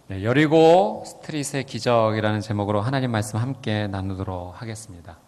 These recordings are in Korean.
네, 여리고 스트릿의 기적이라는 제목으로 하나님 말씀 함께 나누도록 하겠습니다.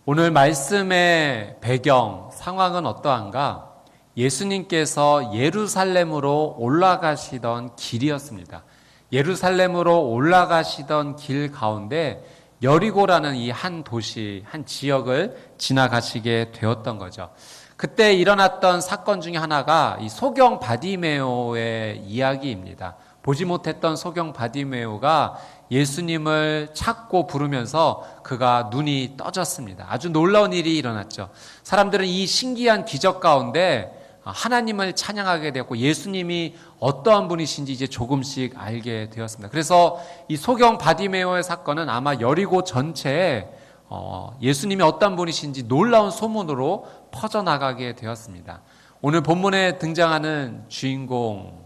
오늘 말씀의 배경, 상황은 어떠한가? 예수님께서 예루살렘으로 올라가시던 길이었습니다. 예루살렘으로 올라가시던 길 가운데 여리고라는 이 한 도시, 한 지역을 지나가시게 되었던 거죠. 그때 일어났던 사건 중에 하나가 이 소경 바디메오의 이야기입니다. 보지 못했던 소경 바디메오가 예수님을 찾고 부르면서 그가 눈이 떠졌습니다. 아주 놀라운 일이 일어났죠. 사람들은 이 신기한 기적 가운데 하나님을 찬양하게 되었고 예수님이 어떠한 분이신지 이제 조금씩 알게 되었습니다. 그래서 이 소경 바디메오의 사건은 아마 여리고 전체에 예수님이 어떤 분이신지 놀라운 소문으로 퍼져나가게 되었습니다. 오늘 본문에 등장하는 주인공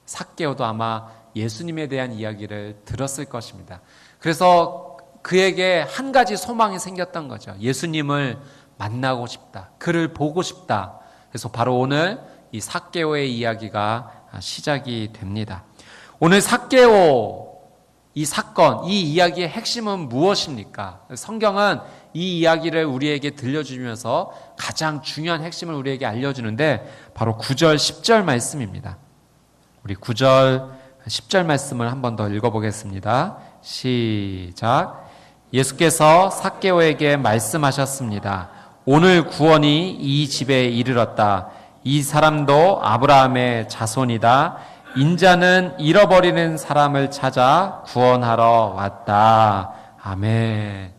삭개오도 아마 예수님에 대한 이야기를 들었을 것입니다. 그래서 그에게 한 가지 소망이 생겼던 거죠. 예수님을 만나고 싶다. 그를 보고 싶다. 그래서 바로 오늘 이 삭개오의 이야기가 시작이 됩니다. 오늘 삭개오 이 사건, 이 이야기의 핵심은 무엇입니까? 성경은 이 이야기를 우리에게 들려주면서 가장 중요한 핵심을 우리에게 알려주는데 바로 9절, 10절 말씀입니다. 우리 9절, 10절 말씀을 한 번 더 읽어보겠습니다. 시작. 예수께서 삭개오에게 말씀하셨습니다. 오늘 구원이 이 집에 이르렀다. 이 사람도 아브라함의 자손이다. 인자는 잃어버리는 사람을 찾아 구원하러 왔다. 아멘.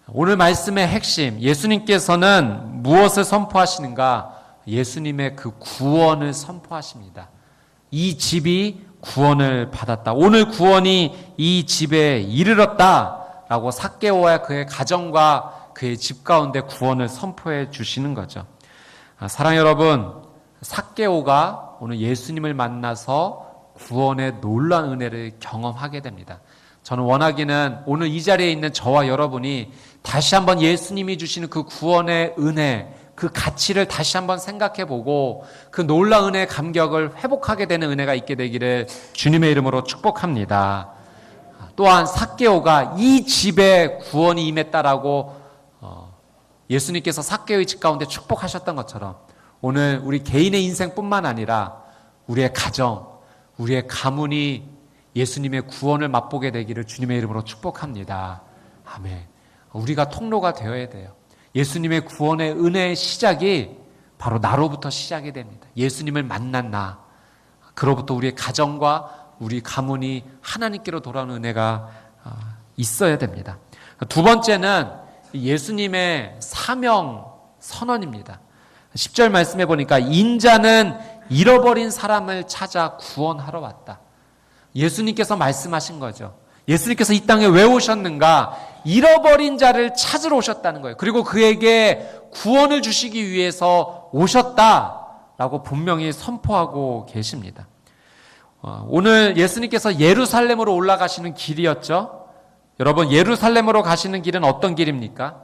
오늘 말씀의 핵심, 예수님께서는 무엇을 선포하시는가? 예수님의 그 구원을 선포하십니다. 이 집이 구원을 받았다. 오늘 구원이 이 집에 이르렀다라고 삭개오와 그의 가정과 그의 집 가운데 구원을 선포해 주시는 거죠. 사랑하는 여러분, 삭개오가 오늘 예수님을 만나서 구원의 놀라운 은혜를 경험하게 됩니다. 저는 원하기는 오늘 이 자리에 있는 저와 여러분이 다시 한번 예수님이 주시는 그 구원의 은혜, 그 가치를 다시 한번 생각해보고 그 놀라운 은혜의 감격을 회복하게 되는 은혜가 있게 되기를 주님의 이름으로 축복합니다. 또한 삭개오가 이 집에 구원이 임했다라고 예수님께서 삭개오의 집 가운데 축복하셨던 것처럼 오늘 우리 개인의 인생뿐만 아니라 우리의 가정, 우리의 가문이 예수님의 구원을 맛보게 되기를 주님의 이름으로 축복합니다. 아멘. 우리가 통로가 되어야 돼요. 예수님의 구원의 은혜의 시작이 바로 나로부터 시작이 됩니다. 예수님을 만난 나, 그로부터 우리의 가정과 우리 가문이 하나님께로 돌아오는 은혜가 있어야 됩니다. 두 번째는 예수님의 사명 선언입니다. 10절 말씀해 보니까 인자는 잃어버린 사람을 찾아 구원하러 왔다. 예수님께서 말씀하신 거죠. 예수님께서 이 땅에 왜 오셨는가? 잃어버린 자를 찾으러 오셨다는 거예요. 그리고 그에게 구원을 주시기 위해서 오셨다라고 분명히 선포하고 계십니다. 오늘 예수님께서 예루살렘으로 올라가시는 길이었죠. 여러분, 예루살렘으로 가시는 길은 어떤 길입니까?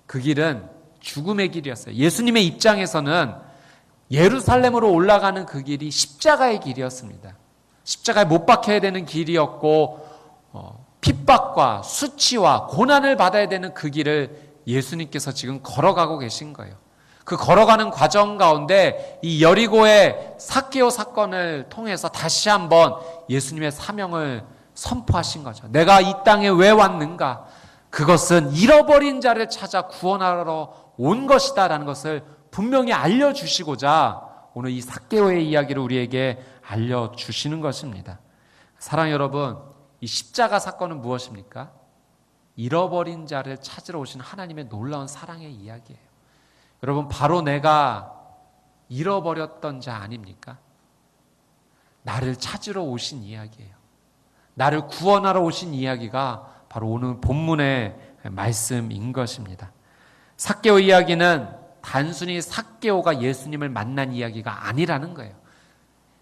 그 길은 죽음의 길이었어요. 예수님의 입장에서는 예루살렘으로 올라가는 그 길이 십자가의 길이었습니다. 십자가에 못 박혀야 되는 길이었고 핍박과 수치와 고난을 받아야 되는 그 길을 예수님께서 지금 걸어가고 계신 거예요. 그 걸어가는 과정 가운데 이 여리고의 삭개오 사건을 통해서 다시 한번 예수님의 사명을 선포하신 거죠. 내가 이 땅에 왜 왔는가? 그것은 잃어버린 자를 찾아 구원하러 온 것이다 라는 것을 분명히 알려주시고자 오늘 이 삭개오의 이야기를 우리에게 알려주시는 것입니다. 사랑하는 여러분, 이 십자가 사건은 무엇입니까? 잃어버린 자를 찾으러 오신 하나님의 놀라운 사랑의 이야기예요. 여러분, 바로 내가 잃어버렸던 자 아닙니까? 나를 찾으러 오신 이야기예요. 나를 구원하러 오신 이야기가 바로 오늘 본문의 말씀인 것입니다. 삭개오 이야기는 단순히 삭개오가 예수님을 만난 이야기가 아니라는 거예요.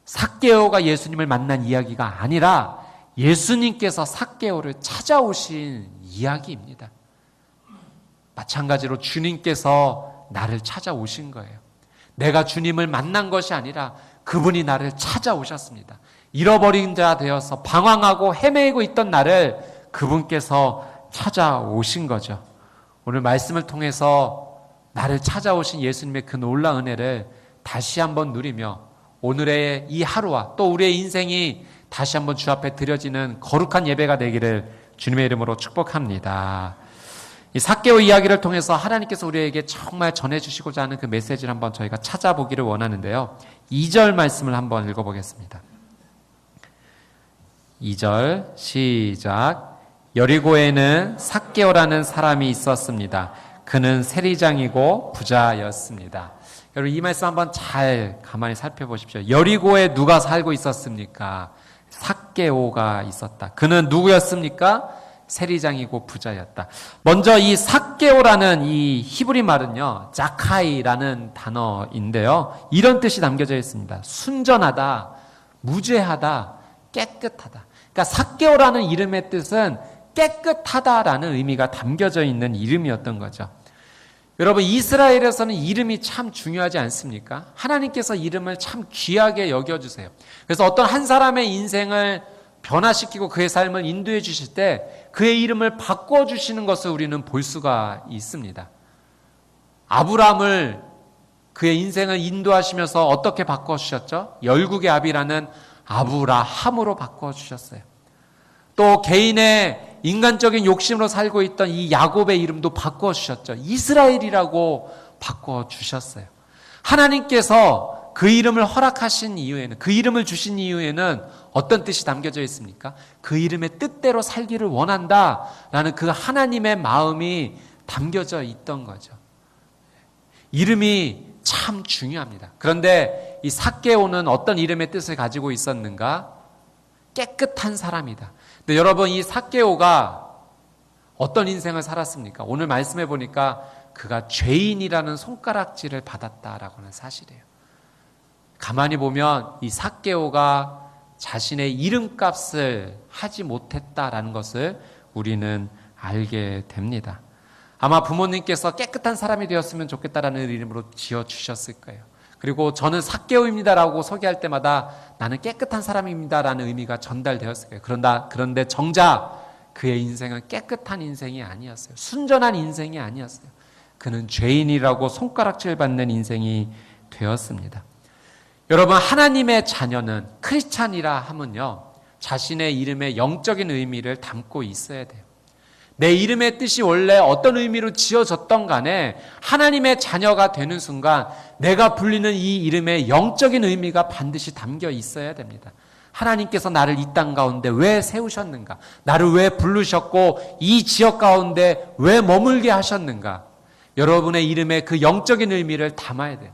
삭개오가 예수님을 만난 이야기가 아니라 예수님께서 삭개오를 찾아오신 이야기입니다. 마찬가지로 주님께서 나를 찾아오신 거예요. 내가 주님을 만난 것이 아니라 그분이 나를 찾아오셨습니다. 잃어버린 자 되어서 방황하고 헤매고 있던 나를 그분께서 찾아오신 거죠. 오늘 말씀을 통해서 나를 찾아오신 예수님의 그 놀라운 은혜를 다시 한번 누리며 오늘의 이 하루와 또 우리의 인생이 다시 한번 주 앞에 드려지는 거룩한 예배가 되기를 주님의 이름으로 축복합니다. 이 삭개오 이야기를 통해서 하나님께서 우리에게 정말 전해주시고자 하는 그 메시지를 한번 저희가 찾아보기를 원하는데요. 2절 말씀을 한번 읽어보겠습니다. 2절 시작. 여리고에는 삭개오라는 사람이 있었습니다. 그는 세리장이고 부자였습니다. 여러분 이 말씀 한번 잘 가만히 살펴보십시오. 여리고에 누가 살고 있었습니까? 삭개오가 있었다. 그는 누구였습니까? 세리장이고 부자였다. 먼저 이 삭개오라는 이 히브리 말은요, 자카이라는 단어인데요, 이런 뜻이 담겨져 있습니다. 순전하다, 무죄하다, 깨끗하다. 그러니까 삭개오라는 이름의 뜻은 깨끗하다라는 의미가 담겨져 있는 이름이었던 거죠. 여러분 이스라엘에서는 이름이 참 중요하지 않습니까? 하나님께서 이름을 참 귀하게 여겨주세요. 그래서 어떤 한 사람의 인생을 변화시키고 그의 삶을 인도해 주실 때 그의 이름을 바꿔주시는 것을 우리는 볼 수가 있습니다. 아브람을 그의 인생을 인도하시면서 어떻게 바꿔주셨죠? 열국의 아비라는 아브라함으로 바꿔주셨어요. 또 개인의 인간적인 욕심으로 살고 있던 이 야곱의 이름도 바꿔주셨죠. 이스라엘이라고 바꿔주셨어요. 하나님께서 그 이름을 허락하신 이유에는, 그 이름을 주신 이유에는 어떤 뜻이 담겨져 있습니까? 그 이름의 뜻대로 살기를 원한다라는 그 하나님의 마음이 담겨져 있던 거죠. 이름이 참 중요합니다. 그런데 이 삭개오는 어떤 이름의 뜻을 가지고 있었는가? 깨끗한 사람이다. 근데 여러분 이 삭개오가 어떤 인생을 살았습니까? 오늘 말씀해 보니까 그가 죄인이라는 손가락질을 받았다라고 하는 사실이에요. 가만히 보면 이 삭개오가 자신의 이름값을 하지 못했다라는 것을 우리는 알게 됩니다. 아마 부모님께서 깨끗한 사람이 되었으면 좋겠다라는 이름으로 지어주셨을 거예요. 그리고 저는 삭개오입니다라고 소개할 때마다 나는 깨끗한 사람입니다라는 의미가 전달되었을 거예요. 그런데 정작 그의 인생은 깨끗한 인생이 아니었어요. 순전한 인생이 아니었어요. 그는 죄인이라고 손가락질 받는 인생이 되었습니다. 여러분 하나님의 자녀는 크리스찬이라 하면요 자신의 이름에 영적인 의미를 담고 있어야 돼요. 내 이름의 뜻이 원래 어떤 의미로 지어졌던 간에 하나님의 자녀가 되는 순간 내가 불리는 이 이름의 영적인 의미가 반드시 담겨 있어야 됩니다. 하나님께서 나를 이 땅 가운데 왜 세우셨는가? 나를 왜 부르셨고 이 지역 가운데 왜 머물게 하셨는가? 여러분의 이름에 그 영적인 의미를 담아야 돼요.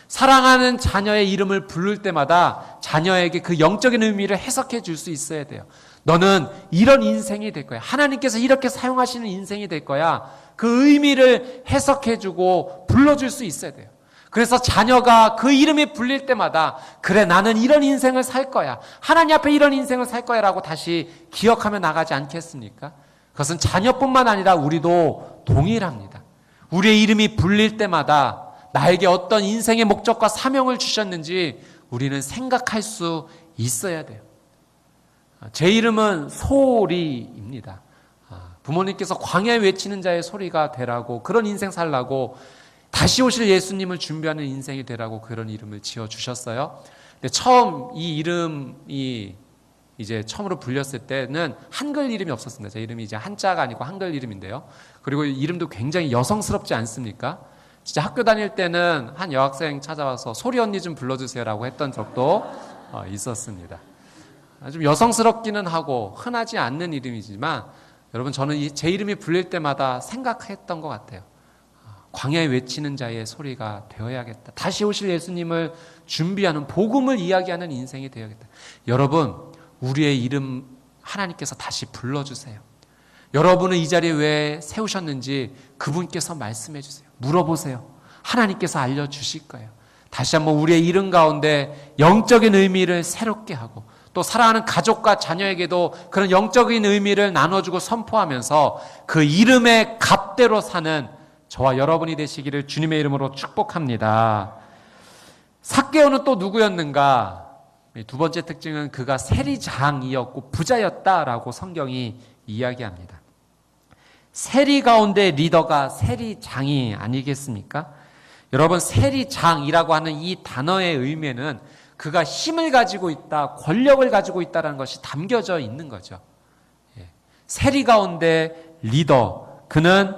사랑하는 자녀의 이름을 부를 때마다 자녀에게 그 영적인 의미를 해석해 줄 수 있어야 돼요. 너는 이런 인생이 될 거야. 하나님께서 이렇게 사용하시는 인생이 될 거야. 그 의미를 해석해 주고 불러줄 수 있어야 돼요. 그래서 자녀가 그 이름이 불릴 때마다 그래 나는 이런 인생을 살 거야. 하나님 앞에 이런 인생을 살 거야 라고 다시 기억하며 나가지 않겠습니까? 그것은 자녀뿐만 아니라 우리도 동일합니다. 우리의 이름이 불릴 때마다 나에게 어떤 인생의 목적과 사명을 주셨는지 우리는 생각할 수 있어야 돼요. 제 이름은 소리입니다. 부모님께서 광야에 외치는 자의 소리가 되라고 그런 인생 살라고 다시 오실 예수님을 준비하는 인생이 되라고 그런 이름을 지어주셨어요. 근데 처음 이 이름이 이제 처음으로 불렸을 때는 한글 이름이 없었습니다. 제 이름이 이제 한자가 아니고 한글 이름인데요. 그리고 이름도 굉장히 여성스럽지 않습니까? 진짜 학교 다닐 때는 한 여학생 찾아와서 소리 언니 좀 불러주세요라고 했던 적도 있었습니다. 좀 여성스럽기는 하고 흔하지 않는 이름이지만 여러분 저는 제 이름이 불릴 때마다 생각했던 것 같아요. 광야에 외치는 자의 소리가 되어야겠다. 다시 오실 예수님을 준비하는 복음을 이야기하는 인생이 되어야겠다. 여러분 우리의 이름 하나님께서 다시 불러주세요. 여러분은 이 자리에 왜 세우셨는지 그분께서 말씀해 주세요. 물어보세요. 하나님께서 알려주실 거예요. 다시 한번 우리의 이름 가운데 영적인 의미를 새롭게 하고 또 사랑하는 가족과 자녀에게도 그런 영적인 의미를 나눠주고 선포하면서 그 이름의 값대로 사는 저와 여러분이 되시기를 주님의 이름으로 축복합니다. 삭개오는 또 누구였는가? 두 번째 특징은 그가 세리장이었고 부자였다라고 성경이 이야기합니다. 세리 가운데 리더가 세리장이 아니겠습니까? 여러분, 세리장이라고 하는 이 단어의 의미는 그가 힘을 가지고 있다, 권력을 가지고 있다는 것이 담겨져 있는 거죠. 세리 가운데 리더, 그는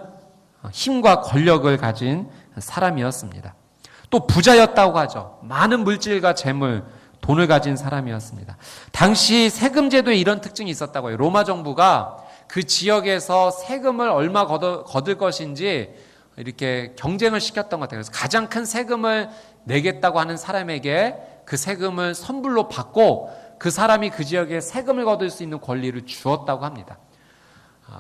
힘과 권력을 가진 사람이었습니다. 또 부자였다고 하죠. 많은 물질과 재물, 돈을 가진 사람이었습니다. 당시 세금제도에 이런 특징이 있었다고 해요. 로마 정부가 그 지역에서 세금을 얼마 거둘 것인지 이렇게 경쟁을 시켰던 것 같아요. 그래서 가장 큰 세금을 내겠다고 하는 사람에게 그 세금을 선불로 받고 그 사람이 그 지역에 세금을 거둘 수 있는 권리를 주었다고 합니다.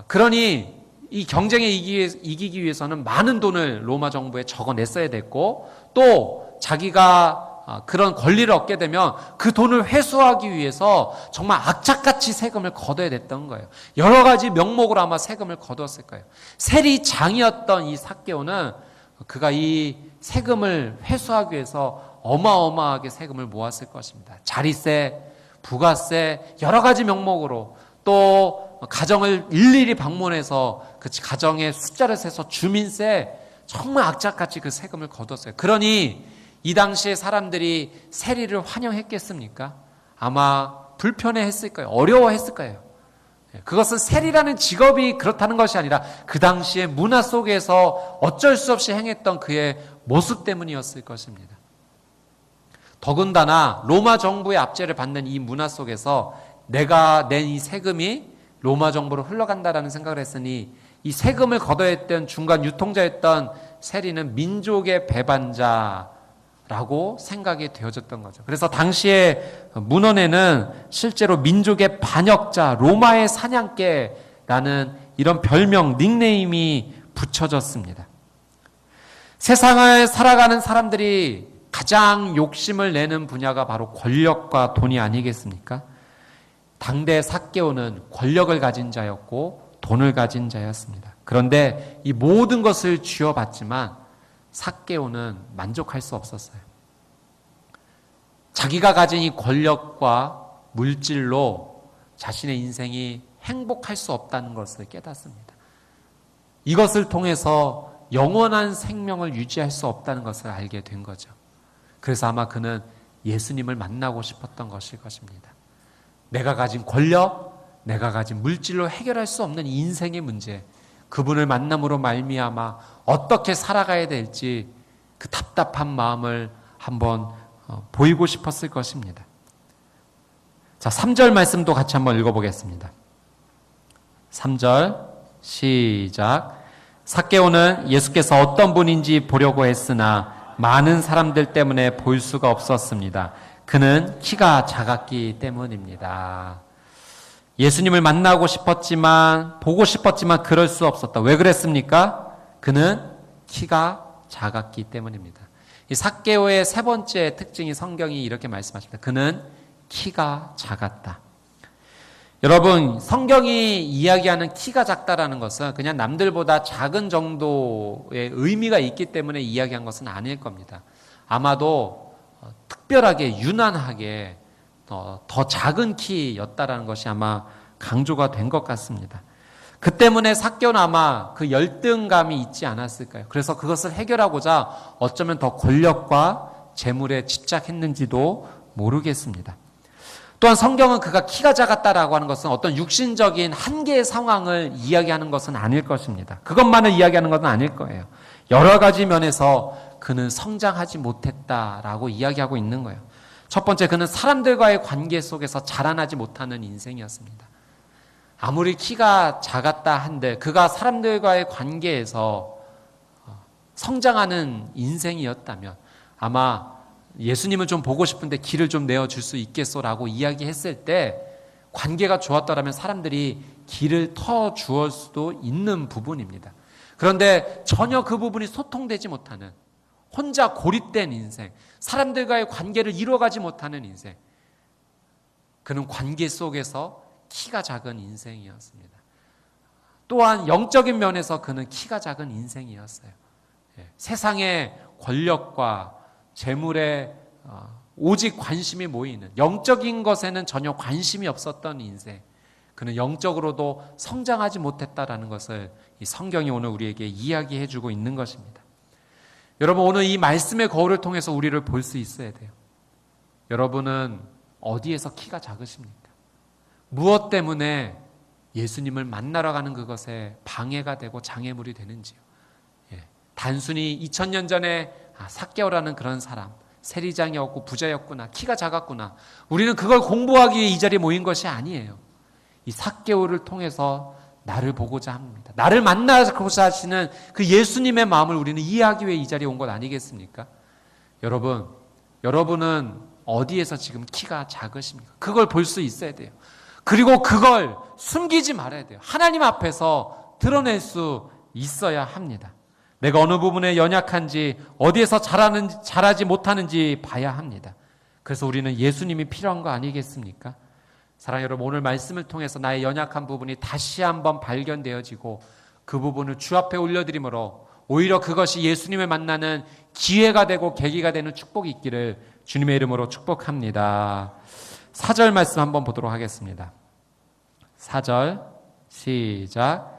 그러니 이 경쟁에 이기기 위해서는 많은 돈을 로마 정부에 적어냈어야 됐고, 또 자기가 그런 권리를 얻게 되면 그 돈을 회수하기 위해서 정말 악착같이 세금을 거둬야 됐던 거예요. 여러 가지 명목으로 아마 세금을 거두었을 거예요. 세리장이었던 이 삭개오는 그가 이 세금을 회수하기 위해서 어마어마하게 세금을 모았을 것입니다. 자리세, 부가세, 여러 가지 명목으로, 또 가정을 일일이 방문해서 그 가정의 숫자를 세서 주민세, 정말 악착같이 그 세금을 거뒀어요. 그러니 이 당시에 사람들이 세리를 환영했겠습니까? 아마 불편해했을 거예요. 어려워했을 거예요. 그것은 세리라는 직업이 그렇다는 것이 아니라 그 당시의 문화 속에서 어쩔 수 없이 행했던 그의 모습 때문이었을 것입니다. 더군다나 로마 정부의 압제를 받는 이 문화 속에서 내가 낸 이 세금이 로마 정부로 흘러간다라는 생각을 했으니 이 세금을 걷어야 했던 중간 유통자였던 세리는 민족의 배반자라고 생각이 되어졌던 거죠. 그래서 당시에 문헌에는 실제로 민족의 반역자, 로마의 사냥개라는 이런 별명, 닉네임이 붙여졌습니다. 세상을 살아가는 사람들이 가장 욕심을 내는 분야가 바로 권력과 돈이 아니겠습니까? 당대 삭개오는 권력을 가진 자였고 돈을 가진 자였습니다. 그런데 이 모든 것을 쥐어봤지만 삭개오는 만족할 수 없었어요. 자기가 가진 이 권력과 물질로 자신의 인생이 행복할 수 없다는 것을 깨닫습니다. 이것을 통해서 영원한 생명을 유지할 수 없다는 것을 알게 된 거죠. 그래서 아마 그는 예수님을 만나고 싶었던 것일 것입니다. 내가 가진 권력, 내가 가진 물질로 해결할 수 없는 인생의 문제, 그분을 만남으로 말미암아 어떻게 살아가야 될지 그 답답한 마음을 한번 보이고 싶었을 것입니다. 자, 3절 말씀도 같이 한번 읽어보겠습니다. 3절 시작. 삭개오는 예수께서 어떤 분인지 보려고 했으나 많은 사람들 때문에 볼 수가 없었습니다. 그는 키가 작았기 때문입니다. 예수님을 만나고 싶었지만, 보고 싶었지만 그럴 수 없었다. 왜 그랬습니까? 그는 키가 작았기 때문입니다. 이 삭개오의 세 번째 특징이 성경이 이렇게 말씀하십니다. 그는 키가 작았다. 여러분, 성경이 이야기하는 키가 작다라는 것은 그냥 남들보다 작은 정도의 의미가 있기 때문에 이야기한 것은 아닐 겁니다. 아마도 특별하게 유난하게 더 작은 키였다라는 것이 아마 강조가 된 것 같습니다. 그 때문에 삭개오는 아마 그 열등감이 있지 않았을까요? 그래서 그것을 해결하고자 어쩌면 더 권력과 재물에 집착했는지도 모르겠습니다. 또한 성경은 그가 키가 작았다라고 하는 것은 어떤 육신적인 한계의 상황을 이야기하는 것은 아닐 것입니다. 그것만을 이야기하는 것은 아닐 거예요. 여러 가지 면에서 그는 성장하지 못했다라고 이야기하고 있는 거예요. 첫 번째, 그는 사람들과의 관계 속에서 자라나지 못하는 인생이었습니다. 아무리 키가 작았다 한들 그가 사람들과의 관계에서 성장하는 인생이었다면 아마 예수님을 좀 보고 싶은데 길을 좀 내어줄 수 있겠소라고 이야기했을 때 관계가 좋았더라면 사람들이 길을 터주었을 수도 있는 부분입니다. 그런데 전혀 그 부분이 소통되지 못하는, 혼자 고립된 인생, 사람들과의 관계를 이루어가지 못하는 인생, 그는 관계 속에서 키가 작은 인생이었습니다. 또한 영적인 면에서 그는 키가 작은 인생이었어요. 세상의 권력과 재물에 오직 관심이 모이는, 영적인 것에는 전혀 관심이 없었던 인생, 그는 영적으로도 성장하지 못했다라는 것을 이 성경이 오늘 우리에게 이야기해 주고 있는 것입니다. 여러분, 오늘 이 말씀의 거울을 통해서 우리를 볼 수 있어야 돼요. 여러분은 어디에서 키가 작으십니까? 무엇 때문에 예수님을 만나러 가는 그것에 방해가 되고 장애물이 되는지요. 단순히 2000년 전에 삭개오라는 그런 사람, 세리장이었고 부자였구나, 키가 작았구나, 우리는 그걸 공부하기 위해 이 자리에 모인 것이 아니에요. 이 삭개오를 통해서 나를 보고자 합니다. 나를 만나고자 하시는 그 예수님의 마음을 우리는 이해하기 위해 이 자리에 온 것 아니겠습니까? 여러분은 어디에서 지금 키가 작으십니까? 그걸 볼 수 있어야 돼요. 그리고 그걸 숨기지 말아야 돼요. 하나님 앞에서 드러낼 수 있어야 합니다. 내가 어느 부분에 연약한지, 어디에서 잘하지 못하는지 봐야 합니다. 그래서 우리는 예수님이 필요한 거 아니겠습니까? 사랑하는 여러분, 오늘 말씀을 통해서 나의 연약한 부분이 다시 한번 발견되어지고 그 부분을 주 앞에 올려드림으로 오히려 그것이 예수님을 만나는 기회가 되고 계기가 되는 축복이 있기를 주님의 이름으로 축복합니다. 4절 말씀 한번 보도록 하겠습니다. 4절 시작.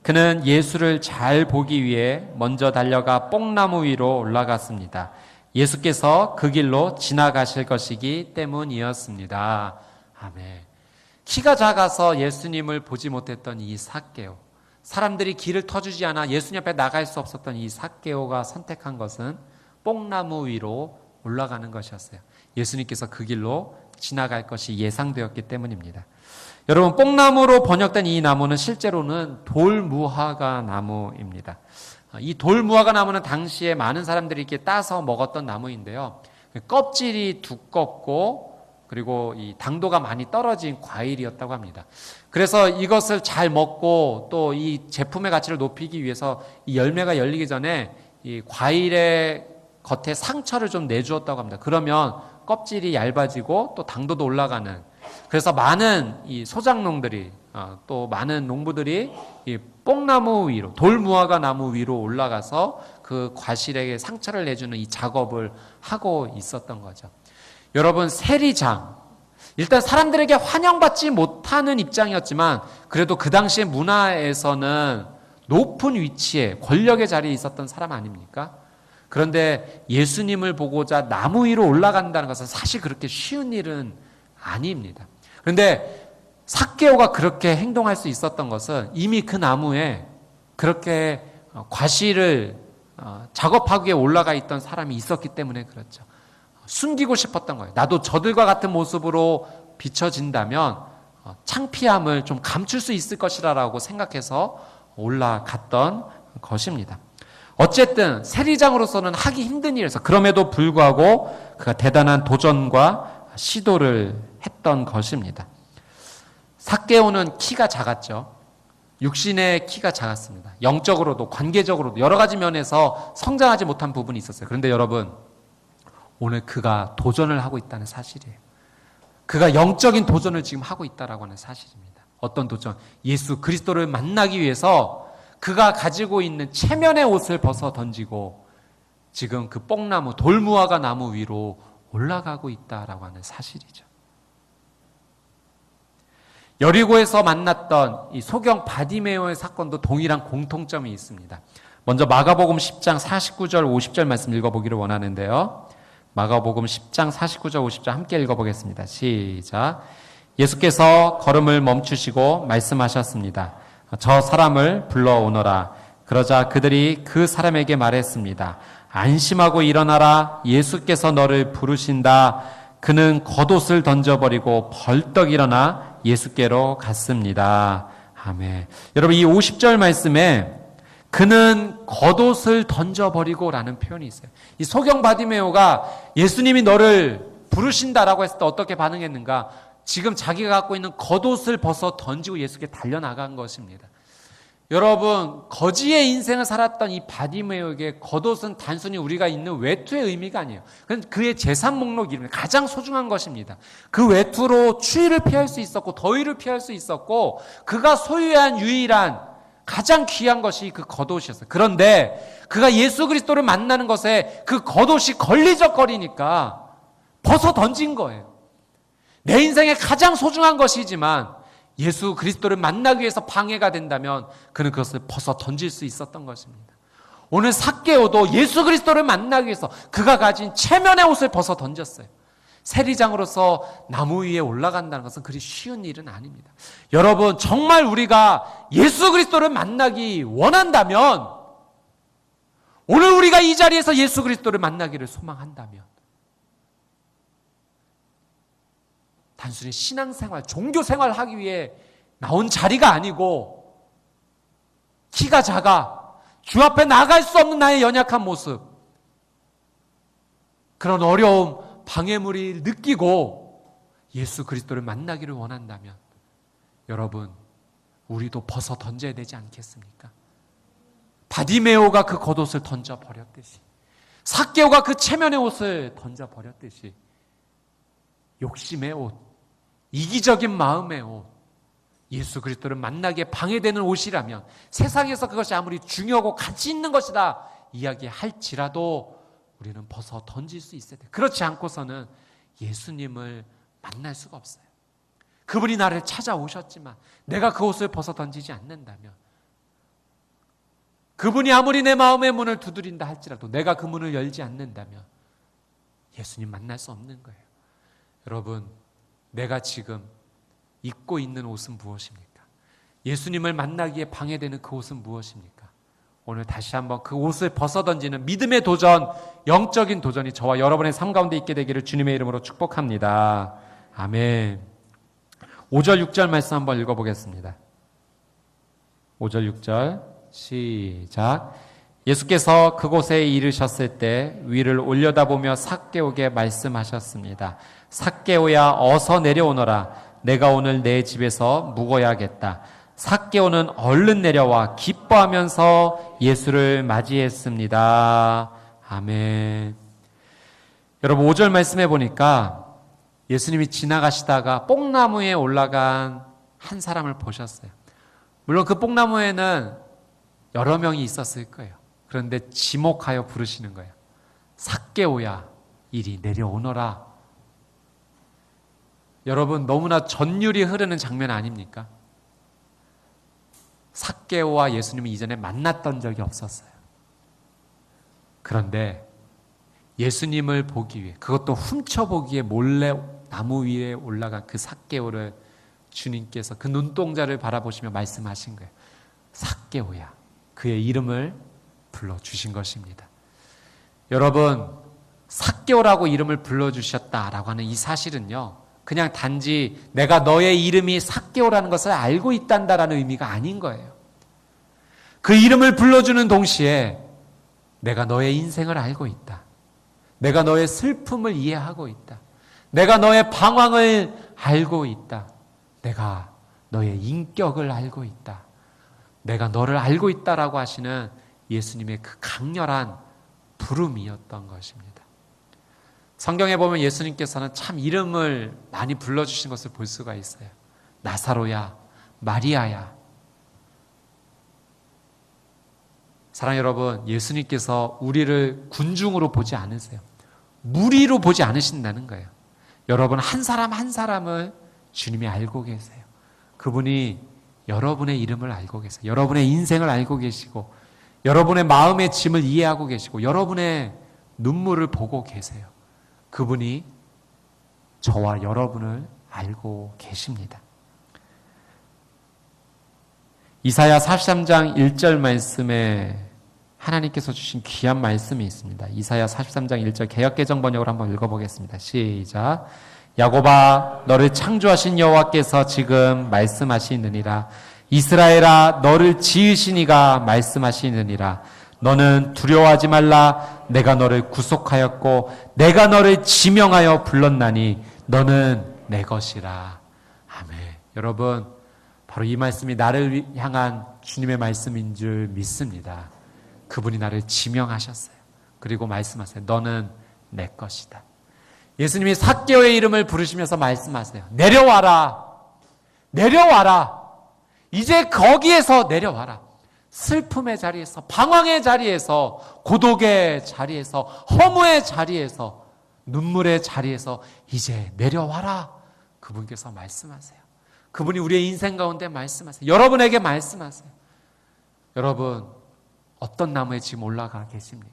그는 예수를 잘 보기 위해 먼저 달려가 뽕나무 위로 올라갔습니다. 예수께서 그 길로 지나가실 것이기 때문이었습니다. 아멘. 키가 작아서 예수님을 보지 못했던 이 삭개오, 사람들이 길을 터주지 않아 예수님 앞에 나갈 수 없었던 이 삭개오가 선택한 것은 뽕나무 위로 올라가는 것이었어요. 예수님께서 그 길로 지나갈 것이 예상되었기 때문입니다. 여러분, 뽕나무로 번역된 이 나무는 실제로는 돌무화과 나무입니다. 이 돌무화과 나무는 당시에 많은 사람들이 이렇게 따서 먹었던 나무인데요. 껍질이 두껍고 그리고 이 당도가 많이 떨어진 과일이었다고 합니다. 그래서 이것을 잘 먹고 또 이 제품의 가치를 높이기 위해서 이 열매가 열리기 전에 이 과일의 겉에 상처를 좀 내주었다고 합니다. 그러면 껍질이 얇아지고 또 당도도 올라가는, 그래서 많은 이 소작농들이 또 많은 농부들이 이 뽕나무 위로, 돌무화과 나무 위로 올라가서 그 과실에게 상처를 내주는 이 작업을 하고 있었던 거죠. 여러분, 세리장, 일단 사람들에게 환영받지 못하는 입장이었지만 그래도 그 당시의 문화에서는 높은 위치에 권력의 자리에 있었던 사람 아닙니까? 그런데 예수님을 보고자 나무 위로 올라간다는 것은 사실 그렇게 쉬운 일은 아닙니다. 그런데 삭개오가 그렇게 행동할 수 있었던 것은 이미 그 나무에 그렇게 과실을 작업하기 위해 올라가 있던 사람이 있었기 때문에 그렇죠. 숨기고 싶었던 거예요. 나도 저들과 같은 모습으로 비춰진다면 창피함을 좀 감출 수 있을 것이라고 생각해서 올라갔던 것입니다. 어쨌든 세리장으로서는 하기 힘든 일에서, 그럼에도 불구하고 그가 대단한 도전과 시도를 했던 것입니다. 삭개오는 키가 작았죠. 육신의 키가 작았습니다. 영적으로도 관계적으로도 여러 가지 면에서 성장하지 못한 부분이 있었어요. 그런데 여러분, 오늘 그가 도전을 하고 있다는 사실이에요. 그가 영적인 도전을 지금 하고 있다라고 하는 사실입니다. 어떤 도전? 예수 그리스도를 만나기 위해서 그가 가지고 있는 체면의 옷을 벗어 던지고 지금 그 뽕나무, 돌무화과 나무 위로 올라가고 있다라고 하는 사실이죠. 여리고에서 만났던 이 소경 바디메오의 사건도 동일한 공통점이 있습니다. 먼저 마가복음 10장 49절 50절 말씀 읽어보기를 원하는데요. 마가복음 10장 49절 50절 함께 읽어보겠습니다. 시작. 예수께서 걸음을 멈추시고 말씀하셨습니다. 저 사람을 불러오너라. 그러자 그들이 그 사람에게 말했습니다. 안심하고 일어나라. 예수께서 너를 부르신다. 그는 겉옷을 던져버리고 벌떡 일어나 예수께로 갔습니다. 아멘. 여러분, 이 50절 말씀에 그는 겉옷을 던져버리고 라는 표현이 있어요. 이 소경 바디메오가 예수님이 너를 부르신다라고 했을 때 어떻게 반응했는가? 지금 자기가 갖고 있는 겉옷을 벗어 던지고 예수께 달려나간 것입니다. 여러분, 거지의 인생을 살았던 이 바디메오에게 겉옷은 단순히 우리가 있는 외투의 의미가 아니에요. 그건 그의 재산 목록 이름이 가장 소중한 것입니다. 그 외투로 추위를 피할 수 있었고 더위를 피할 수 있었고 그가 소유한 유일한 가장 귀한 것이 그 겉옷이었어요. 그런데 그가 예수 그리스도를 만나는 것에 그 겉옷이 걸리적거리니까 벗어 던진 거예요. 내 인생에 가장 소중한 것이지만 예수 그리스도를 만나기 위해서 방해가 된다면 그는 그것을 벗어 던질 수 있었던 것입니다. 오늘 삭개오도 예수 그리스도를 만나기 위해서 그가 가진 체면의 옷을 벗어 던졌어요. 세리장으로서 나무 위에 올라간다는 것은 그리 쉬운 일은 아닙니다. 여러분, 정말 우리가 예수 그리스도를 만나기 원한다면, 오늘 우리가 이 자리에서 예수 그리스도를 만나기를 소망한다면, 단순히 신앙생활, 종교생활 하기 위해 나온 자리가 아니고 키가 작아 주 앞에 나갈 수 없는 나의 연약한 모습, 그런 어려움, 방해물이 느끼고 예수 그리스도를 만나기를 원한다면 여러분, 우리도 벗어 던져야 되지 않겠습니까? 바디메오가 그 겉옷을 던져버렸듯이, 삭개오가 그 체면의 옷을 던져버렸듯이 욕심의 옷, 이기적인 마음의 옷, 예수 그리스도를 만나기에 방해되는 옷이라면, 세상에서 그것이 아무리 중요하고 가치 있는 것이다 이야기할지라도 우리는 벗어 던질 수 있어야 돼요. 그렇지 않고서는 예수님을 만날 수가 없어요. 그분이 나를 찾아오셨지만 내가 그 옷을 벗어 던지지 않는다면, 그분이 아무리 내 마음의 문을 두드린다 할지라도 내가 그 문을 열지 않는다면 예수님 만날 수 없는 거예요. 여러분, 내가 지금 입고 있는 옷은 무엇입니까? 예수님을 만나기에 방해되는 그 옷은 무엇입니까? 오늘 다시 한번 그 옷을 벗어던지는 믿음의 도전, 영적인 도전이 저와 여러분의 삶 가운데 있게 되기를 주님의 이름으로 축복합니다. 아멘. 5절 6절 말씀 한번 읽어보겠습니다. 5절 6절 시작. 예수께서 그곳에 이르셨을 때 위를 올려다보며 삭개오에게 말씀하셨습니다. 삭개오야, 어서 내려오너라. 내가 오늘 내 집에서 묵어야겠다. 삭개오는 얼른 내려와 기뻐하면서 예수를 맞이했습니다. 아멘. 여러분, 5절 말씀해 보니까 예수님이 지나가시다가 뽕나무에 올라간 한 사람을 보셨어요. 물론 그 뽕나무에는 여러 명이 있었을 거예요. 그런데 지목하여 부르시는 거예요. 삭개오야, 이리 내려오너라. 여러분, 너무나 전율이 흐르는 장면 아닙니까? 삭개오와 예수님이 이전에 만났던 적이 없었어요. 그런데 예수님을 보기 위해, 그것도 훔쳐보기에 몰래 나무 위에 올라간 그 삭개오를 주님께서 그 눈동자를 바라보시며 말씀하신 거예요. 삭개오야, 그의 이름을 불러주신 것입니다. 여러분, 삭개오라고 이름을 불러주셨다라고 하는 이 사실은요, 그냥 단지 내가 너의 이름이 삭개오라는 것을 알고 있단다라는 의미가 아닌 거예요. 그 이름을 불러주는 동시에 내가 너의 인생을 알고 있다. 내가 너의 슬픔을 이해하고 있다. 내가 너의 방황을 알고 있다. 내가 너의 인격을 알고 있다. 내가 너를 알고 있다라고 하시는 예수님의 그 강렬한 부름이었던 것입니다. 성경에 보면 예수님께서는 참 이름을 많이 불러주신 것을 볼 수가 있어요. 나사로야, 마리아야. 사랑 여러분, 예수님께서 우리를 군중으로 보지 않으세요. 무리로 보지 않으신다는 거예요. 여러분, 한 사람 한 사람을 주님이 알고 계세요. 그분이 여러분의 이름을 알고 계세요. 여러분의 인생을 알고 계시고, 여러분의 마음의 짐을 이해하고 계시고, 여러분의 눈물을 보고 계세요. 그분이 저와 여러분을 알고 계십니다. 이사야 43장 1절 말씀에 하나님께서 주신 귀한 말씀이 있습니다. 이사야 43장 1절 개역개정 번역으로 한번 읽어보겠습니다. 시작. 야곱아, 너를 창조하신 여호와께서 지금 말씀하시느니라. 이스라엘아, 너를 지으신 이가 말씀하시느니라. 너는 두려워하지 말라. 내가 너를 구속하였고 내가 너를 지명하여 불렀나니 너는 내 것이라. 아멘. 여러분, 바로 이 말씀이 나를 향한 주님의 말씀인 줄 믿습니다. 그분이 나를 지명하셨어요. 그리고 말씀하세요. 너는 내 것이다. 예수님이 삭개오의 이름을 부르시면서 말씀하세요. 내려와라. 내려와라. 이제 거기에서 내려와라. 슬픔의 자리에서, 방황의 자리에서, 고독의 자리에서, 허무의 자리에서, 눈물의 자리에서 이제 내려와라. 그분께서 말씀하세요. 그분이 우리의 인생 가운데 말씀하세요. 여러분에게 말씀하세요. 여러분, 어떤 나무에 지금 올라가 계십니까?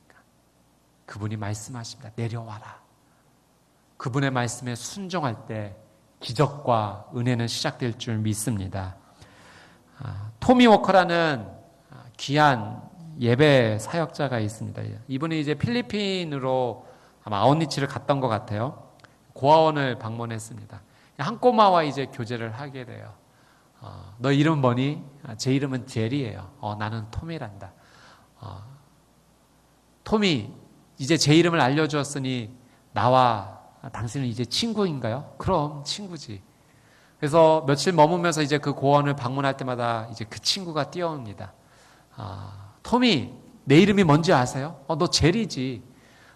그분이 말씀하십니다. 내려와라. 그분의 말씀에 순종할 때 기적과 은혜는 시작될 줄 믿습니다. 토미 워커라는 귀한 예배 사역자가 있습니다. 이분이 이제 필리핀으로 아마 아웃리치를 갔던 것 같아요. 고아원을 방문했습니다. 한 꼬마와 이제 교제를 하게 돼요. 너 이름 뭐니? 제 이름은 제리예요. 나는 토미란다. 토미, 이제 제 이름을 알려주었으니 나와 당신은 이제 친구인가요? 그럼 친구지. 그래서 며칠 머무면서 이제 그 고아원을 방문할 때마다 이제 그 친구가 뛰어옵니다. 토미, 내 이름이 뭔지 아세요? 너 제리지.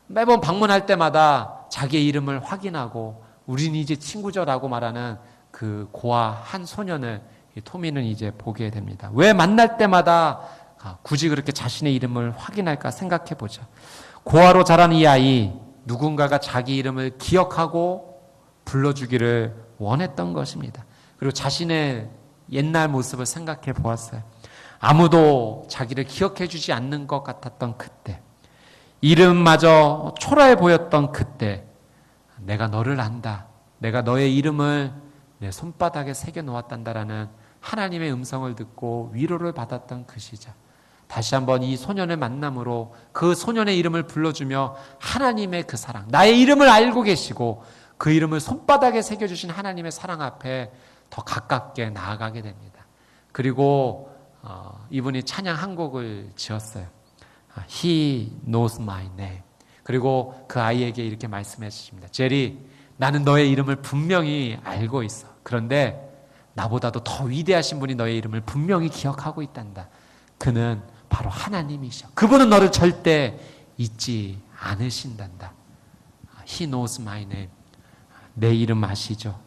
매번 방문할 때마다 자기의 이름을 확인하고 우린 이제 친구죠라고 말하는 그 고아 한 소년을 토미는 이제 보게 됩니다. 왜 만날 때마다 굳이 그렇게 자신의 이름을 확인할까 생각해 보죠. 고아로 자란 이 아이, 누군가가 자기 이름을 기억하고 불러주기를 원했던 것입니다. 그리고 자신의 옛날 모습을 생각해 보았어요. 아무도 자기를 기억해 주지 않는 것 같았던 그때, 이름마저 초라해 보였던 그때, 내가 너를 안다, 내가 너의 이름을 내 손바닥에 새겨 놓았단다라는 하나님의 음성을 듣고 위로를 받았던 그 시절, 다시 한번 이 소년의 만남으로 그 소년의 이름을 불러주며 하나님의 그 사랑, 나의 이름을 알고 계시고 그 이름을 손바닥에 새겨주신 하나님의 사랑 앞에 더 가깝게 나아가게 됩니다. 그리고 이분이 찬양 한 곡을 지었어요. He knows my name. 그리고 그 아이에게 이렇게 말씀해 주십니다. 제리, 나는 너의 이름을 분명히 알고 있어. 그런데 나보다도 더 위대하신 분이 너의 이름을 분명히 기억하고 있단다. 그는 바로 하나님이셔. 그분은 너를 절대 잊지 않으신단다. He knows my name. 내 이름 아시죠?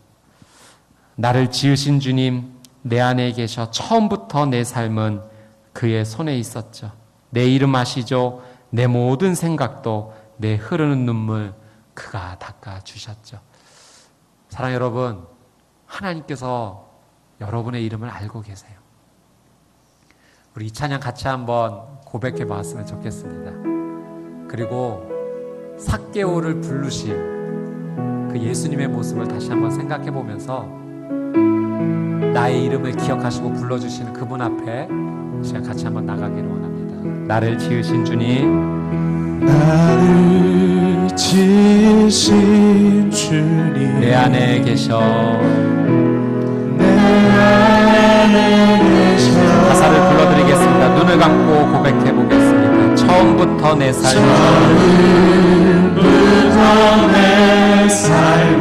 나를 지으신 주님, 내 안에 계셔. 처음부터 내 삶은 그의 손에 있었죠. 내 이름 아시죠? 내 모든 생각도, 내 흐르는 눈물 그가 닦아주셨죠. 사랑 여러분, 하나님께서 여러분의 이름을 알고 계세요. 우리 이 찬양 같이 한번 고백해 봤으면 좋겠습니다. 그리고 삭개오를 부르신 그 예수님의 모습을 다시 한번 생각해 보면서 나의 이름을 기억하시고 불러주시는 그분 앞에 시간 같이 한번 나가기를 원합니다. 나를 지으신 주님, 나를 지으신 주님, 내 안에 계셔. 내 안에 계셔. 가사를 불러드리겠습니다. 눈을 감고 고백해 보겠습니다. 처음부터 내 삶은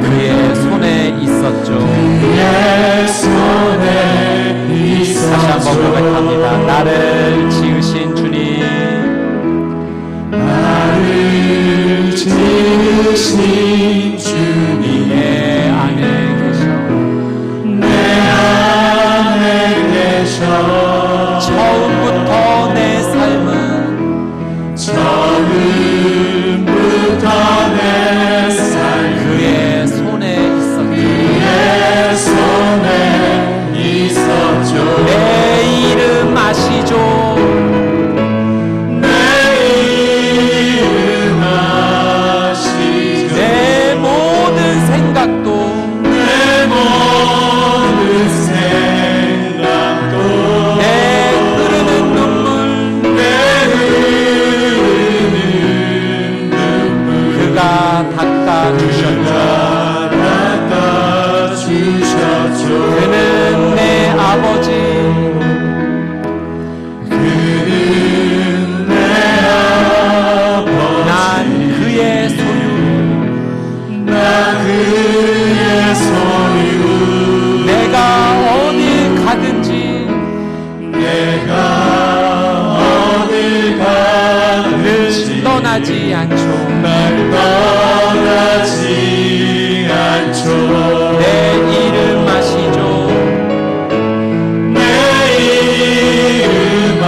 그의 손에 있었죠. 그의 손에 있었죠. 다시 한번 고백합니다. 나를 지으신 주님, 나를 지으신 주님, 내 안에 계셔. 내 안에 계셔. 처음부터 내 삶은 처음부터 내 삶 그의 손에 있었죠. 그의 손에 있었죠. 내 이름 아시죠? 내 이름 아시죠. 내 모든 생각도, 내 모든 생각도, 내 흐르는 눈물 내 흐르는 눈물 그가 닦아주셨죠. 닦아주셨죠. 그는 내 아버지, 그는 내 아버지, 난 그의 소유. 나 그의 소유. 내가 어딜 가든지 내가 어딜 가든지 떠나지 않죠. 날 떠나지 않죠. 내 이름 아시죠? 내 이름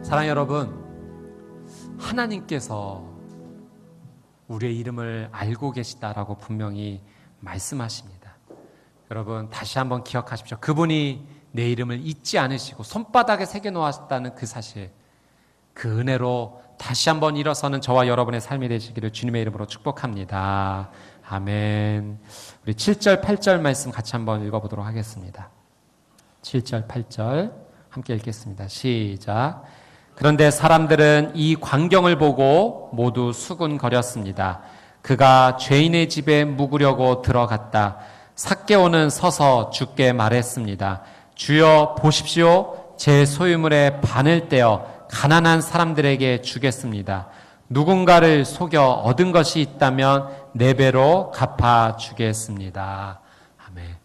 사랑하는 여러분, 하나님께서 우리의 이름을 알고 계시다라고 분명히 말씀하십니다. 여러분, 다시 한번 기억하십시오. 그분이 내 이름을 잊지 않으시고 손바닥에 새겨놓았다는 그 사실, 그 은혜로 다시 한번 일어서는 저와 여러분의 삶이 되시기를 주님의 이름으로 축복합니다. 아멘. 우리 7절, 8절 말씀 같이 한번 읽어보도록 하겠습니다. 7절, 8절 함께 읽겠습니다. 시작. 그런데 사람들은 이 광경을 보고 모두 수군거렸습니다. 그가 죄인의 집에 묵으려고 들어갔다. 삭개오는 서서 주께 말했습니다. 주여 보십시오. 제 소유물의 반을 떼어 가난한 사람들에게 주겠습니다. 누군가를 속여 얻은 것이 있다면 4배로 갚아주겠습니다. 아멘.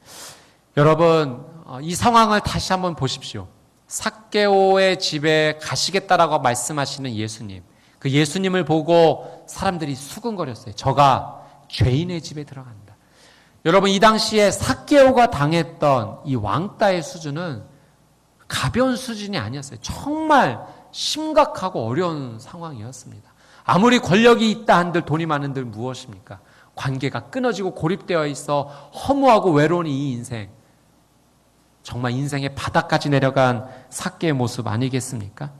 여러분, 이 상황을 다시 한번 보십시오. 삭개오의 집에 가시겠다라고 말씀하시는 예수님. 그 예수님을 보고 사람들이 수군거렸어요. 저가 죄인의 집에 들어간다. 여러분, 이 당시에 삭개오가 당했던 이 왕따의 수준은 가벼운 수준이 아니었어요. 정말 심각하고 어려운 상황이었습니다. 아무리 권력이 있다 한들 돈이 많은들 무엇입니까? 관계가 끊어지고 고립되어 있어 허무하고 외로운 이 인생. 정말 인생의 바닥까지 내려간 삭개의 모습 아니겠습니까?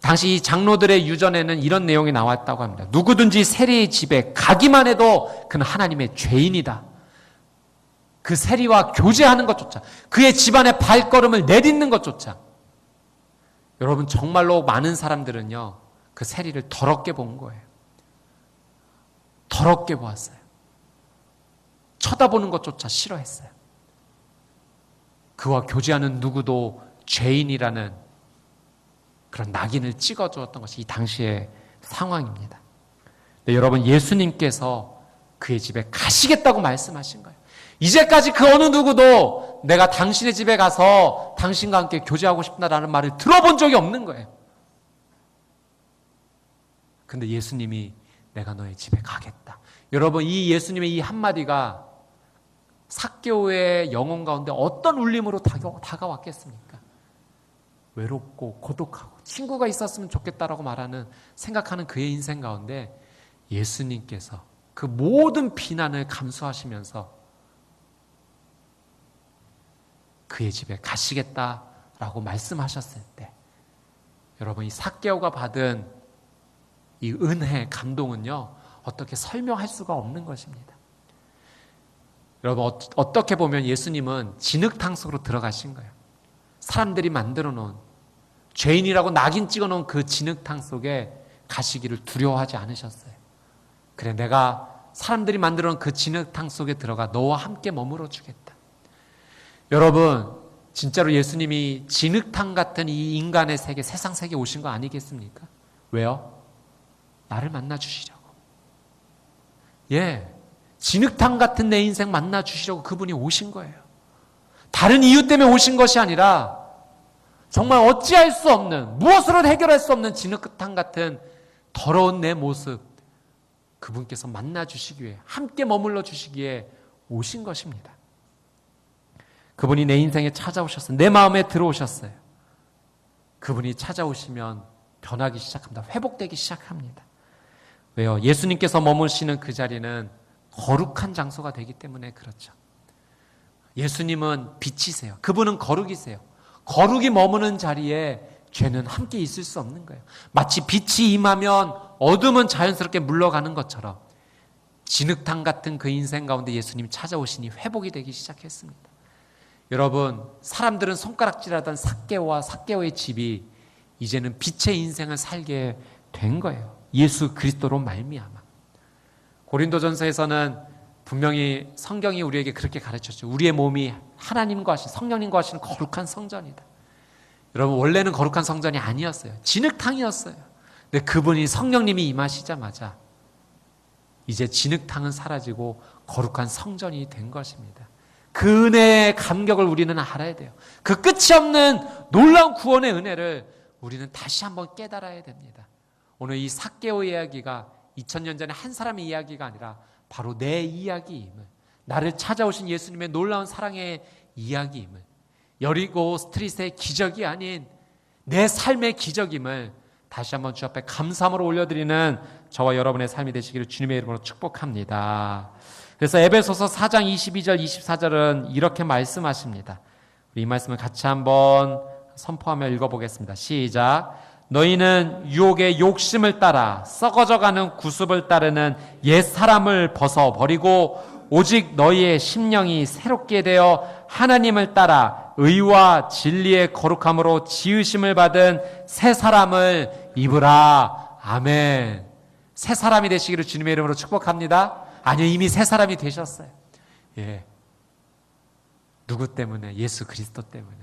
당시 이 장로들의 유전에는 이런 내용이 나왔다고 합니다. 누구든지 세리의 집에 가기만 해도 그는 하나님의 죄인이다. 그 세리와 교제하는 것조차, 그의 집안의 발걸음을 내딛는 것조차. 여러분, 정말로 많은 사람들은요, 그 세리를 더럽게 본 거예요. 더럽게 보았어요. 쳐다보는 것조차 싫어했어요. 그와 교제하는 누구도 죄인이라는 그런 낙인을 찍어주었던 것이 이 당시의 상황입니다. 네, 여러분, 예수님께서 그의 집에 가시겠다고 말씀하신 거예요. 이제까지 그 어느 누구도 내가 당신의 집에 가서 당신과 함께 교제하고 싶다라는 말을 들어본 적이 없는 거예요. 근데 예수님이 내가 너의 집에 가겠다. 여러분, 이 예수님의 이 한마디가 삭개오의 영혼 가운데 어떤 울림으로 다가왔겠습니까? 외롭고 고독하고 친구가 있었으면 좋겠다라고 생각하는 그의 인생 가운데 예수님께서 그 모든 비난을 감수하시면서 그의 집에 가시겠다라고 말씀하셨을 때, 여러분, 이 삭개오가 받은 이 은혜, 감동은요, 어떻게 설명할 수가 없는 것입니다. 여러분, 어떻게 보면 예수님은 진흙탕 속으로 들어가신 거예요. 사람들이 만들어 놓은, 죄인이라고 낙인 찍어 놓은 그 진흙탕 속에 가시기를 두려워하지 않으셨어요. 그래, 내가 사람들이 만들어 놓은 그 진흙탕 속에 들어가 너와 함께 머물러 주겠다. 여러분, 진짜로 예수님이 진흙탕 같은 이 인간의 세계, 세상 세계에 오신 거 아니겠습니까? 왜요? 나를 만나 주시려고. 예, 진흙탕 같은 내 인생 만나 주시려고 그분이 오신 거예요. 다른 이유 때문에 오신 것이 아니라 정말 어찌할 수 없는, 무엇으로도 해결할 수 없는 진흙탕 같은 더러운 내 모습, 그분께서 만나 주시기 위해, 함께 머물러 주시기에 오신 것입니다. 그분이 내 인생에 찾아오셨어요. 내 마음에 들어오셨어요. 그분이 찾아오시면 변하기 시작합니다. 회복되기 시작합니다. 왜요? 예수님께서 머무시는 그 자리는 거룩한 장소가 되기 때문에 그렇죠. 예수님은 빛이세요. 그분은 거룩이세요. 거룩이 머무는 자리에 죄는 함께 있을 수 없는 거예요. 마치 빛이 임하면 어둠은 자연스럽게 물러가는 것처럼 진흙탕 같은 그 인생 가운데 예수님이 찾아오시니 회복이 되기 시작했습니다. 여러분, 사람들은 손가락질하던 삭개오와 삭개오의 집이 이제는 빛의 인생을 살게 된 거예요. 예수 그리스도로 말미암아. 고린도전서에서는 분명히 성경이 우리에게 그렇게 가르쳤죠. 우리의 몸이 하나님과 하신, 성령님과 하시는 거룩한 성전이다. 여러분, 원래는 거룩한 성전이 아니었어요. 진흙탕이었어요. 근데 그분이, 성령님이 임하시자마자 이제 진흙탕은 사라지고 거룩한 성전이 된 것입니다. 그 은혜의 감격을 우리는 알아야 돼요. 그 끝이 없는 놀라운 구원의 은혜를 우리는 다시 한번 깨달아야 됩니다. 오늘 이 삭개오 이야기가 2000년 전에 한 사람의 이야기가 아니라 바로 내 이야기임을, 나를 찾아오신 예수님의 놀라운 사랑의 이야기임을, 여리고 스트릿의 기적이 아닌 내 삶의 기적임을 다시 한번 주 앞에 감사함으로 올려드리는 저와 여러분의 삶이 되시기를 주님의 이름으로 축복합니다. 그래서 에베소서 4장 22절 24절은 이렇게 말씀하십니다. 우리 이 말씀을 같이 한번 선포하며 읽어보겠습니다. 시작. 너희는 유혹의 욕심을 따라 썩어져가는 구습을 따르는 옛 사람을 벗어버리고 오직 너희의 심령이 새롭게 되어 하나님을 따라 의와 진리의 거룩함으로 지으심을 받은 새 사람을 입으라. 아멘. 새 사람이 되시기를 주님의 이름으로 축복합니다. 아니요, 이미 새 사람이 되셨어요. 예. 누구 때문에? 예수 그리스도 때문에.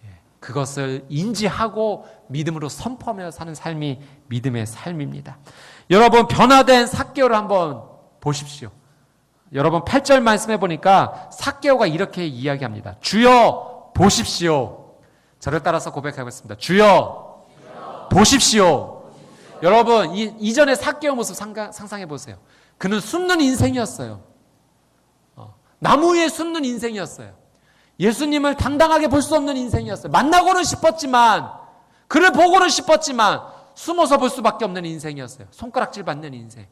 예. 그것을 인지하고 믿음으로 선포하며 사는 삶이 믿음의 삶입니다. 여러분, 변화된 삭개오를 한번 보십시오. 여러분 8절 말씀해 보니까 삭개오가 이렇게 이야기합니다. 주여 보십시오. 저를 따라서 고백하겠습니다. 주여 보십시오. 여러분 이전에 삭개오 모습 상상해 보세요. 그는 숨는 인생이었어요. 나무 위에 숨는 인생이었어요. 예수님을 당당하게 볼 수 없는 인생이었어요. 만나고는 싶었지만, 그를 보고는 싶었지만 숨어서 볼 수밖에 없는 인생이었어요. 손가락질 받는 인생.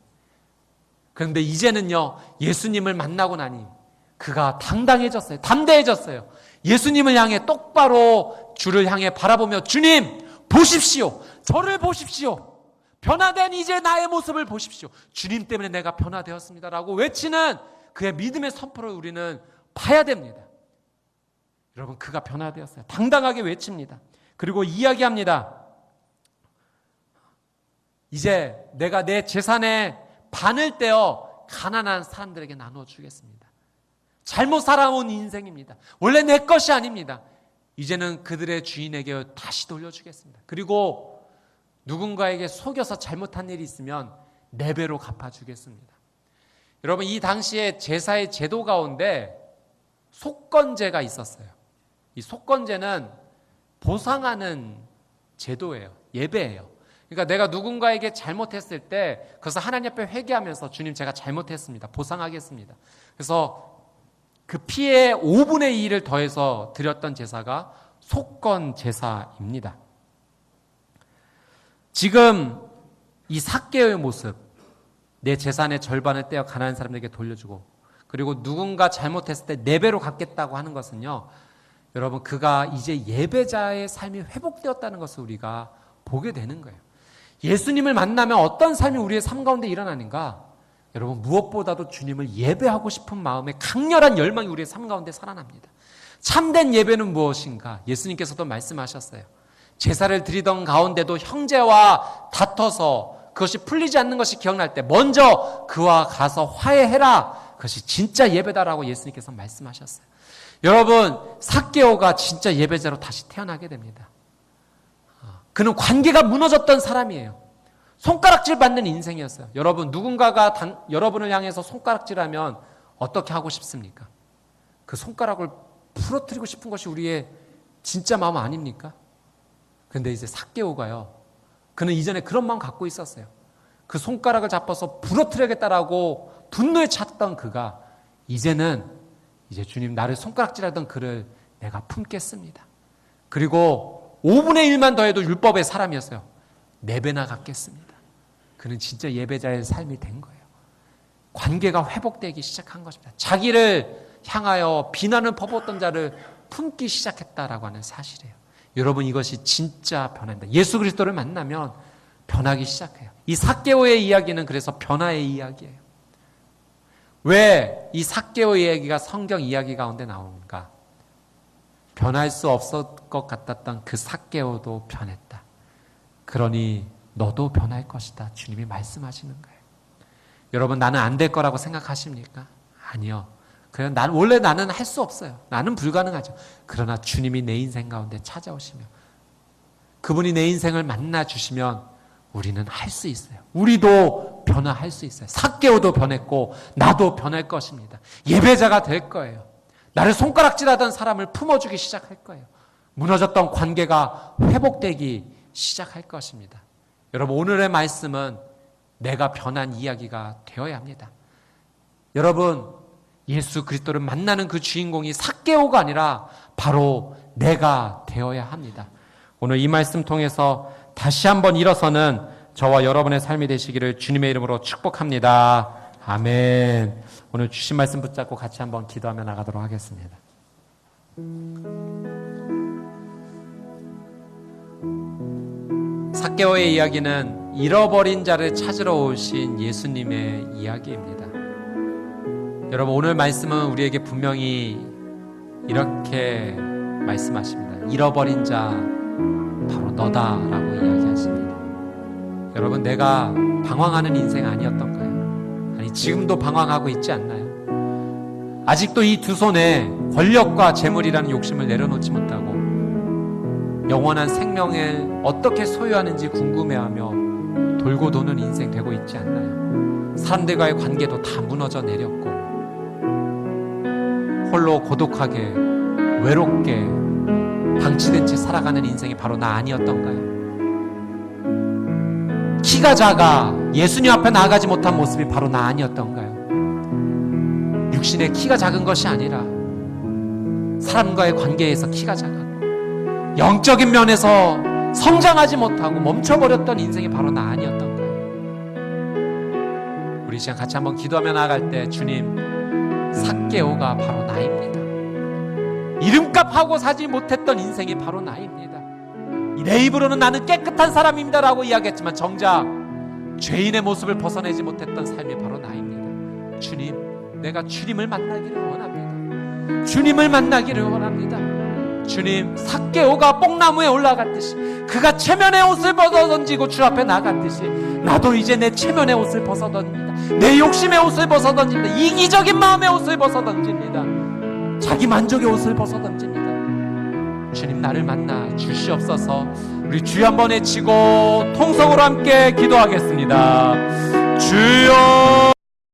그런데 이제는요, 예수님을 만나고 나니 그가 당당해졌어요. 담대해졌어요. 예수님을 향해 똑바로 주를 향해 바라보며 주님 보십시오. 저를 보십시오. 변화된 이제 나의 모습을 보십시오. 주님 때문에 내가 변화되었습니다라고 외치는 그의 믿음의 선포를 우리는 봐야 됩니다. 여러분, 그가 변화되었어요. 당당하게 외칩니다. 그리고 이야기합니다. 이제 내가 내 재산의 반을 떼어 가난한 사람들에게 나눠주겠습니다. 잘못 살아온 인생입니다. 원래 내 것이 아닙니다. 이제는 그들의 주인에게 다시 돌려주겠습니다. 그리고 누군가에게 속여서 잘못한 일이 있으면 4배로 갚아주겠습니다. 여러분, 이 당시에 제사의 제도 가운데 속건제가 있었어요. 이 속건제는 보상하는 제도예요. 예배예요. 그러니까 내가 누군가에게 잘못했을 때 그것을 하나님 앞에 회개하면서 주님 제가 잘못했습니다. 보상하겠습니다. 그래서 그 피의 5분의 2를 더해서 드렸던 제사가 속건 제사입니다. 지금 이 삭개오의 모습, 내 재산의 절반을 떼어 가난한 사람들에게 돌려주고 그리고 누군가 잘못했을 때 4배로 갚겠다고 하는 것은요, 여러분, 그가 이제 예배자의 삶이 회복되었다는 것을 우리가 보게 되는 거예요. 예수님을 만나면 어떤 삶이 우리의 삶 가운데 일어나는가? 여러분, 무엇보다도 주님을 예배하고 싶은 마음의 강렬한 열망이 우리의 삶 가운데 살아납니다. 참된 예배는 무엇인가? 예수님께서도 말씀하셨어요. 제사를 드리던 가운데도 형제와 다퉈서 그것이 풀리지 않는 것이 기억날 때 먼저 그와 가서 화해해라. 그것이 진짜 예배다라고 예수님께서 말씀하셨어요. 여러분, 삭개오가 진짜 예배자로 다시 태어나게 됩니다. 그는 관계가 무너졌던 사람이에요. 손가락질 받는 인생이었어요. 여러분, 누군가가 여러분을 향해서 손가락질하면 어떻게 하고 싶습니까? 그 손가락을 부러뜨리고 싶은 것이 우리의 진짜 마음 아닙니까? 그런데 이제 삭개오가요, 그는 이전에 그런 마음 갖고 있었어요. 그 손가락을 잡아서 부러뜨려야겠다라고 분노에 찼던 그가 이제는 이제 주님, 나를 손가락질하던 그를 내가 품겠습니다. 그리고 5분의 1만 더해도 율법의 사람이었어요. 4배나 갚겠습니다. 그는 진짜 예배자의 삶이 된 거예요. 관계가 회복되기 시작한 것입니다. 자기를 향하여 비난을 퍼붓던 자를 품기 시작했다라고 하는 사실이에요. 여러분, 이것이 진짜 변화입니다. 예수 그리스도를 만나면 변하기 시작해요. 이 삭개오의 이야기는 그래서 변화의 이야기예요. 왜 이 삭개오의 이야기가 성경 이야기 가운데 나오는가? 변할 수 없을 것 같았던 그 삭개오도 변했다. 그러니 너도 변할 것이다. 주님이 말씀하시는 거예요. 여러분, 나는 안 될 거라고 생각하십니까? 아니요. 그냥 원래 나는 할 수 없어요. 나는 불가능하죠. 그러나 주님이 내 인생 가운데 찾아오시면, 그분이 내 인생을 만나 주시면 우리는 할 수 있어요. 우리도 변화할 수 있어요. 삭개오도 변했고 나도 변할 것입니다. 예배자가 될 거예요. 나를 손가락질하던 사람을 품어주기 시작할 거예요. 무너졌던 관계가 회복되기 시작할 것입니다. 여러분, 오늘의 말씀은 내가 변한 이야기가 되어야 합니다. 여러분, 예수 그리스도를 만나는 그 주인공이 삭개오가 아니라 바로 내가 되어야 합니다. 오늘 이 말씀 통해서 다시 한번 일어서는 저와 여러분의 삶이 되시기를 주님의 이름으로 축복합니다. 아멘. 오늘 주신 말씀 붙잡고 같이 한번 기도하며 나가도록 하겠습니다. 삭개오의 이야기는 잃어버린 자를 찾으러 오신 예수님의 이야기입니다. 여러분, 오늘 말씀은 우리에게 분명히 이렇게 말씀하십니다. 잃어버린 자 바로 너다라고 이야기하십니다. 여러분, 내가 방황하는 인생 아니었던가요? 아니, 지금도 방황하고 있지 않나요? 아직도 이 두 손에 권력과 재물이라는 욕심을 내려놓지 못하고 영원한 생명을 어떻게 소유하는지 궁금해하며 돌고 도는 인생 되고 있지 않나요? 사람들과의 관계도 다 무너져 내렸고 홀로 고독하게 외롭게 방치된 채 살아가는 인생이 바로 나 아니었던가요? 키가 작아 예수님 앞에 나아가지 못한 모습이 바로 나 아니었던가요? 육신의 키가 작은 것이 아니라 사람과의 관계에서 키가 작았고 영적인 면에서 성장하지 못하고 멈춰버렸던 인생이 바로 나 아니었던가요? 우리 시간 같이 한번 기도하며 나아갈 때 주님, 삭개오가 바로 나입니다. 이름값하고 사지 못했던 인생이 바로 나입니다. 내 입으로는 나는 깨끗한 사람입니다 라고 이야기했지만 정작 죄인의 모습을 벗어내지 못했던 삶이 바로 나입니다. 주님, 내가 주님을 만나기를 원합니다. 주님을 만나기를 원합니다. 주님, 삭개오가 뽕나무에 올라갔듯이 그가 체면의 옷을 벗어던지고 주 앞에 나갔듯이 나도 이제 내 체면의 옷을 벗어던집니다. 내 욕심의 옷을 벗어던집니다. 이기적인 마음의 옷을 벗어던집니다. 자기 만족의 옷을 벗어던집니다. 주님, 나를 만나 주시옵소서. 우리 주여 한번 외치고 통성으로 함께 기도하겠습니다. 주여